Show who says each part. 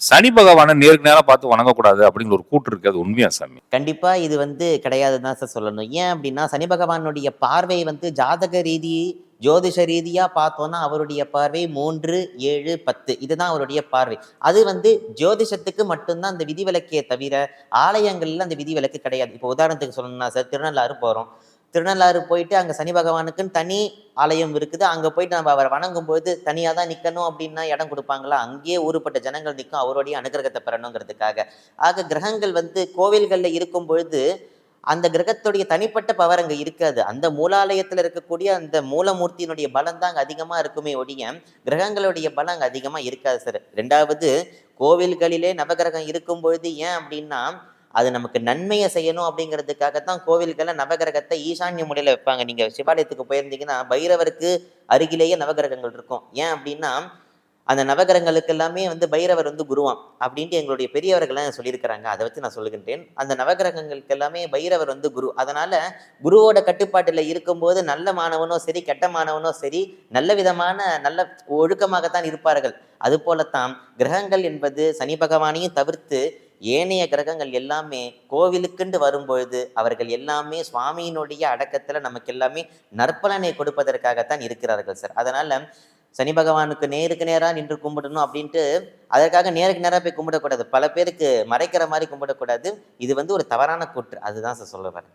Speaker 1: சனி பகவான நேருக்கு நேரா பார்த்து வணங்கக்கூடாது அப்படிங்கிற ஒரு கூற்று இருக்கு. அது உண்மையா சாமி?
Speaker 2: கண்டிப்பா இது கிடையாதுன்னு தான் சார் சொல்லணும். ஏன் அப்டின்னா, சனி பகவானுடைய பார்வை ஜாதக ரீதி, ஜோதிஷ ரீதியா பார்த்தோம்னா, அவருடைய பார்வை 3, 7, 10 இதுதான் அவருடைய பார்வை. அது ஜோதிஷத்துக்கு மட்டும் தான் அந்த விதிவிலக்கே தவிர, ஆலயங்கள்ல அந்த விதிவிலக்கு கிடையாது. இப்போ உதாரணத்துக்கு சொல்லணும்னா சார், திருநள்ளாறு போறோம். திருநள்ளாறு போயிட்டு அங்க சனி பகவானுக்குன்னு தனி ஆலயம் இருக்குது. அங்க போயிட்டு நம்ம அவர வணங்கும்போது, தனியா தான் நிக்கணும் அப்டின்னா இடம் குடுப்பாங்களா? அங்கேயே ஊருப்பட்ட ஜனங்கள் நிக்கும் அவருடைய அனுக்கிரகத்த பெறணுங்கிறதுக்காக. ஆக கிரகங்கள் கோவில்கள்ல இருக்கும் பொழுது, அந்த கிரகத்துடைய தனிப்பட்ட பவர் அங்க இருக்காது. அந்த மூலாலயத்துல இருக்கக்கூடிய அந்த மூலமூர்த்தியினுடைய பலம் தான் அங்க அதிகமா இருக்குமே ஒழிய, கிரகங்களுடைய பலம் அங்க அதிகமா இருக்காது சார். 2வது கோவில்களிலே நவகிரகம் இருக்கும் பொழுது ஏன் அப்டின்னா, அது நமக்கு நன்மைய செய்யணும் அப்படிங்கிறதுக்காகத்தான் கோவில்கள்ல நவகிரகத்தை ஈசான்ய மூலையில வைப்பாங்க. நீங்க சிவாலயத்துக்கு போயிருந்தீங்கன்னா, பைரவருக்கு அருகிலேயே நவகிரகங்கள் இருக்கும். ஏன் அப்படின்னா, அந்த நவகிரகங்களுக்கு எல்லாமே பைரவர் குருவாம். அப்படின்ட்டு எங்களுடைய பெரியவர்கள்லாம் சொல்லியிருக்கிறாங்க. அத வச்சு நான் சொல்லுகின்றேன். அந்த நவகிரகங்களுக்கு எல்லாமே பைரவர் குரு. அதனால குருவோட கட்டுப்பாட்டுல இருக்கும்போது நல்ல மாணவனோ சரி, கெட்ட மாணவனோ சரி, நல்ல விதமான நல்ல ஒழுக்கமாகத்தான் இருப்பார்கள். அதுபோலத்தான் கிரகங்கள் என்பது சனி பகவானையும் தவிர்த்து ஏனைய கிரகங்கள் எல்லாமே கோவிலுக்குண்டு வரும்பொழுது அவர்கள் எல்லாமே சுவாமியினுடைய அடக்கத்துல நமக்கு எல்லாமே நற்பலனை கொடுப்பதற்காகத்தான் இருக்கிறார்கள் சார். அதனால சனி பகவானுக்கு நேருக்கு நேரா நின்று கும்பிடணும் அப்படின்ட்டு அதற்காக நேருக்கு நேரா போய் கும்பிடக்கூடாது. பல பேருக்கு மறைக்கிற மாதிரி கும்பிடக்கூடாது. இது ஒரு தவறான கூற்று. அதுதான் சார் சொல்ல வரேன்.